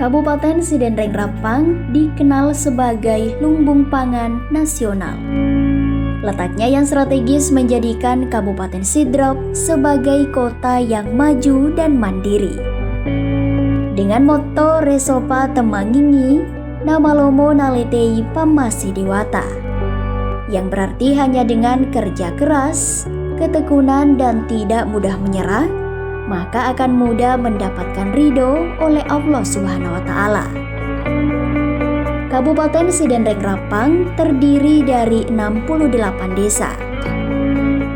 Kabupaten Sidenreng Rapang dikenal sebagai lumbung pangan nasional. Letaknya yang strategis menjadikan Kabupaten Sidrap sebagai kota yang maju dan mandiri. Dengan moto Resopa Temangingi, nama Lomo Naletei Pamasi Dewata, yang berarti hanya dengan kerja keras, ketekunan dan tidak mudah menyerah, maka akan mudah mendapatkan ridho oleh Allah Subhanahu wa Ta'ala. Kabupaten Sidenreng Rapang terdiri dari 68 desa.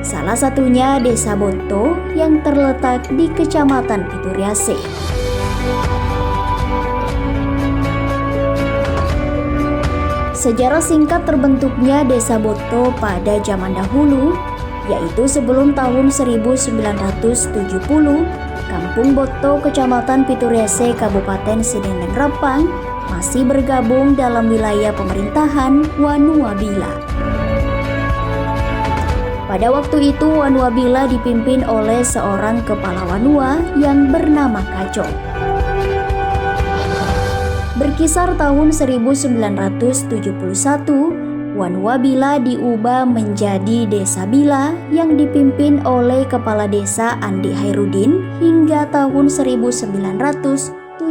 Salah satunya Desa Bonto yang terletak di Kecamatan Pituriase. Sejarah singkat terbentuknya Desa Bonto pada zaman dahulu, yaitu sebelum tahun 1970, Kampung Boto, Kecamatan Pituriase, Kabupaten Sidenreng Rapang masih bergabung dalam wilayah pemerintahan Wanuabila. Pada waktu itu Wanuabila dipimpin oleh seorang kepala Wanua yang bernama Kaco. Berkisar tahun 1971, Wanuabila diubah menjadi Desa Bila yang dipimpin oleh Kepala Desa Andi Hairudin hingga tahun 1979.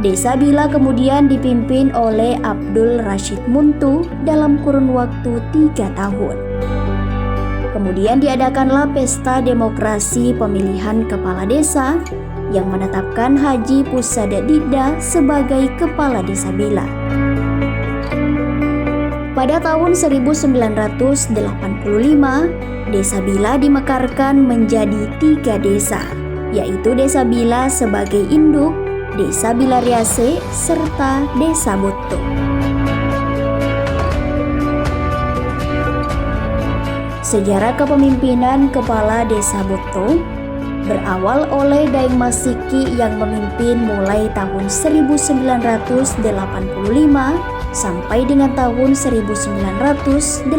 Desa Bila kemudian dipimpin oleh Abdul Rashid Muntu dalam kurun waktu 3 tahun. Kemudian diadakanlah pesta demokrasi pemilihan kepala desa yang menetapkan Haji Pusada Dida sebagai Kepala Desa Bila. Pada tahun 1985, Desa Bila dimekarkan menjadi 3 desa, yaitu Desa Bila sebagai induk, Desa Bila Riase, serta Desa Boto. Sejarah kepemimpinan Kepala Desa Boto berawal oleh Daeng Masiki yang memimpin mulai tahun 1985 sampai dengan tahun 1988.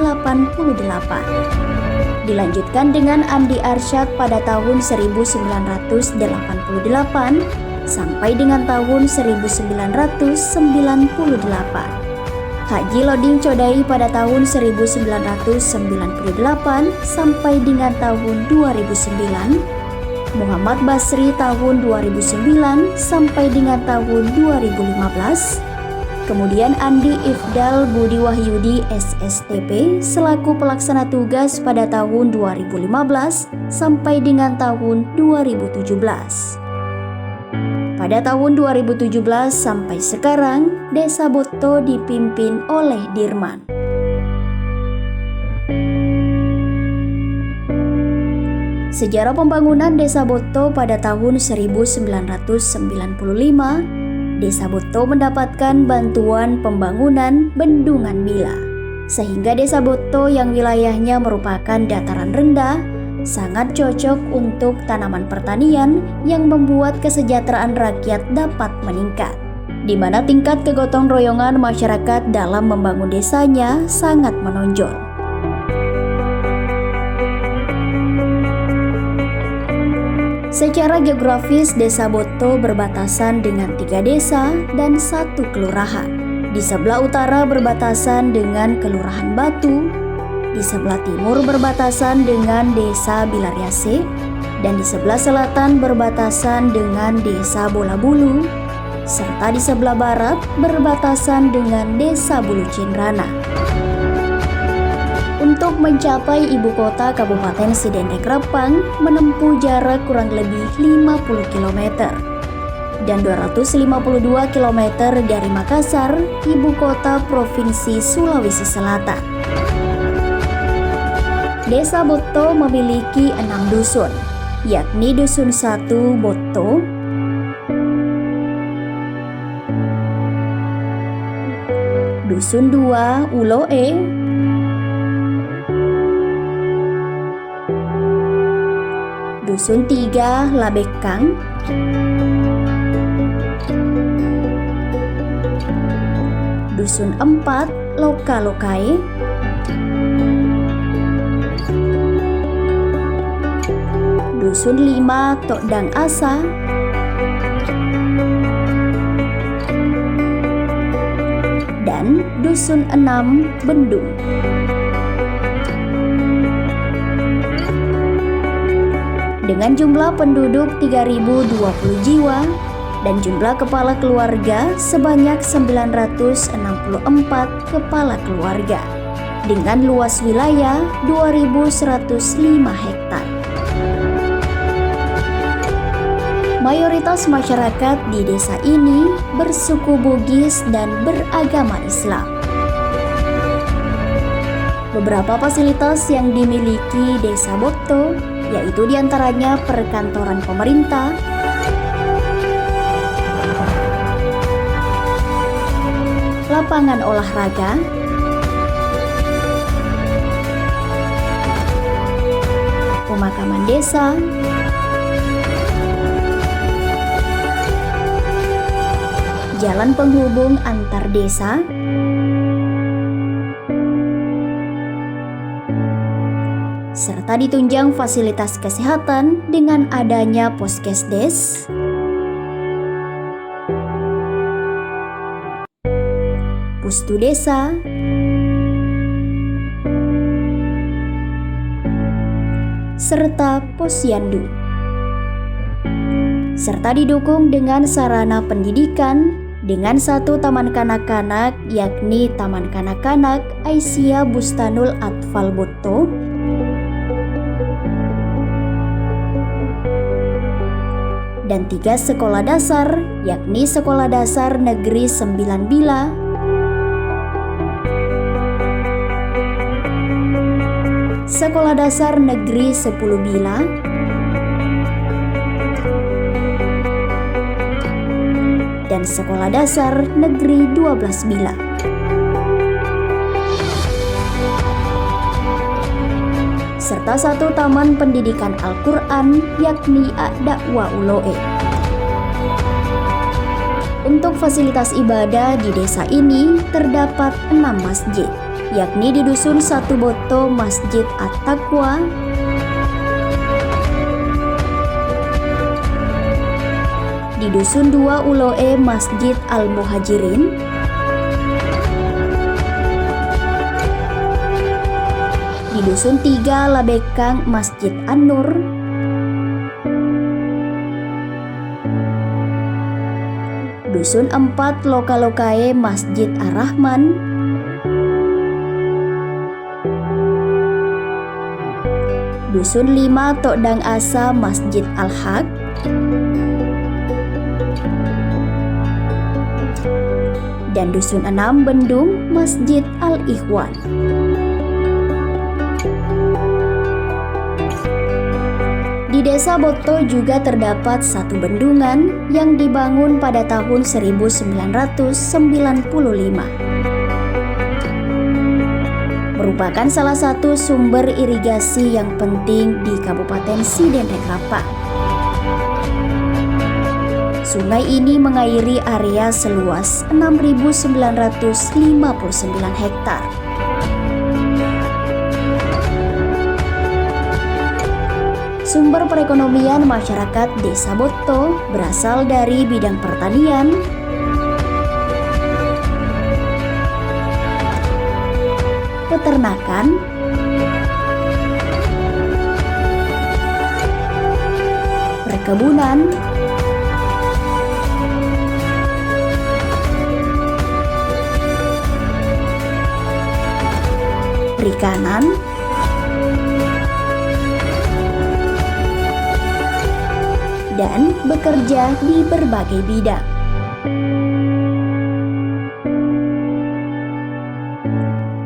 Dilanjutkan dengan Andi Arsyad pada tahun 1988 sampai dengan tahun 1998. Haji Loding Chodai pada tahun 1998 sampai dengan tahun 2009. Muhammad Basri tahun 2009 sampai dengan tahun 2015. Kemudian Andi Ifdal Budi Wahyudi SSTP selaku pelaksana tugas pada tahun 2015 sampai dengan tahun 2017. Pada tahun 2017 sampai sekarang, Desa Boto dipimpin oleh Dirman. Sejarah pembangunan Desa Boto pada tahun 1995, Desa Boto mendapatkan bantuan pembangunan Bendungan Bila, sehingga Desa Boto yang wilayahnya merupakan dataran rendah sangat cocok untuk tanaman pertanian yang membuat kesejahteraan rakyat dapat meningkat, di mana tingkat kegotong royongan masyarakat dalam membangun desanya sangat menonjol. Secara geografis, Desa Boto berbatasan dengan 3 desa dan 1 kelurahan. Di sebelah utara berbatasan dengan Kelurahan Batu, di sebelah timur berbatasan dengan Desa Bilariase, dan di sebelah selatan berbatasan dengan Desa Bola Bulu, serta di sebelah barat berbatasan dengan Desa Bulu Cinrana. Untuk mencapai ibu kota Kabupaten Sidenreng Rapang menempuh jarak kurang lebih 50 km dan 252 km dari Makassar, ibu kota Provinsi Sulawesi Selatan. Desa Boto memiliki 6 dusun, yakni Dusun 1 Boto, Dusun 2 Uloe, Dusun 3 Labekang, Dusun 4 Loka-Lokai, Dusun 5 Tokdang Asa, dan Dusun 6 Bendung. Dengan jumlah penduduk 3.020 jiwa dan jumlah kepala keluarga sebanyak 964 kepala keluarga dengan luas wilayah 2.105 hektar. Mayoritas masyarakat di desa ini bersuku Bugis dan beragama Islam. Beberapa fasilitas yang dimiliki Desa Botto yaitu diantaranya perkantoran pemerintah, lapangan olahraga, pemakaman desa, jalan penghubung antar desa, serta ditunjang fasilitas kesehatan dengan adanya Poskesdes, Pustu Desa, serta Posyandu, serta didukung dengan sarana pendidikan dengan satu taman kanak-kanak yakni Taman Kanak-kanak Aisyah Bustanul Atfal Botto, dan 3 sekolah dasar yakni Sekolah Dasar Negeri 9 Bila, Sekolah Dasar Negeri 10 Bila, dan Sekolah Dasar Negeri 12 Bila. Serta satu taman pendidikan Al-Quran yakni Ad-Da'wa Uloe. Untuk fasilitas ibadah di desa ini terdapat 6 masjid, yakni di Dusun 1 Botto Masjid At-Taqwa, di Dusun 2 Uloe Masjid Al-Muhajirin, di Dusun 3 Labekang Masjid An-Nur, Dusun 4 Lokalokae Masjid Ar-Rahman, Dusun 5 Tokdang Asa Masjid Al-Haq, dan Dusun 6 Bendung Masjid Al-Ikhwan. Di Desa Botto juga terdapat satu bendungan yang dibangun pada tahun 1995. Merupakan salah satu sumber irigasi yang penting di Kabupaten Sidenrek Rapang. Sungai ini mengairi area seluas 6.959 hektar. Sumber perekonomian masyarakat Desa Botto berasal dari bidang pertanian, peternakan, perkebunan, perikanan, dan bekerja di berbagai bidang.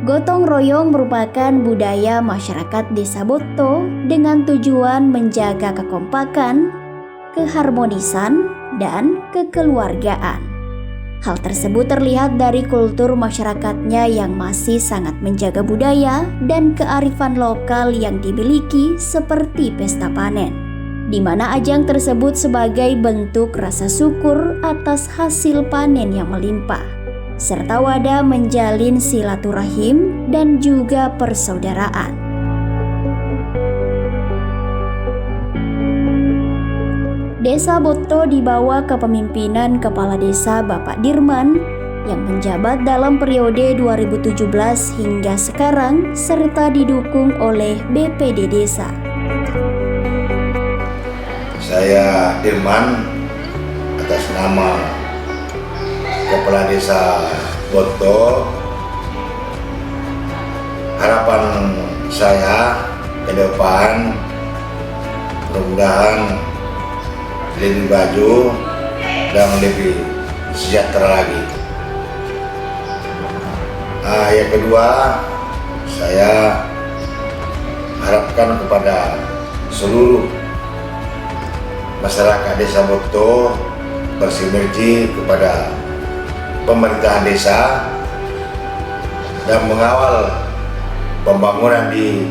Gotong royong merupakan budaya masyarakat Desa Botto dengan tujuan menjaga kekompakan, keharmonisan, dan kekeluargaan. Hal tersebut terlihat dari kultur masyarakatnya yang masih sangat menjaga budaya dan kearifan lokal yang dimiliki seperti pesta panen, di mana ajang tersebut sebagai bentuk rasa syukur atas hasil panen yang melimpah, serta wadah menjalin silaturahim dan juga persaudaraan. Desa Boto di bawah kepemimpinan Kepala Desa Bapak Dirman yang menjabat dalam periode 2017 hingga sekarang serta didukung oleh BPD Desa. Saya Dirman atas nama Kepala Desa Boto. Harapan saya ke depan mudah-mudahan lebih maju dan lebih sejahtera lagi. Yang kedua, saya harapkan kepada seluruh masyarakat Desa Boto bersinergi kepada pemerintahan desa dan mengawal pembangunan di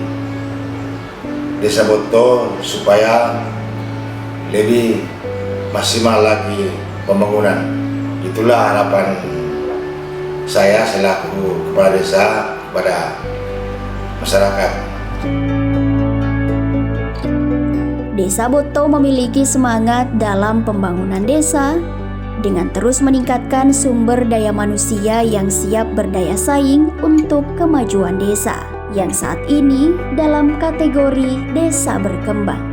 Desa Boto supaya lebih maksimal lagi pembangunan. Itulah harapan saya selaku kepala desa kepada masyarakat. Desa Boto memiliki semangat dalam pembangunan desa dengan terus meningkatkan sumber daya manusia yang siap berdaya saing untuk kemajuan desa yang saat ini dalam kategori desa berkembang.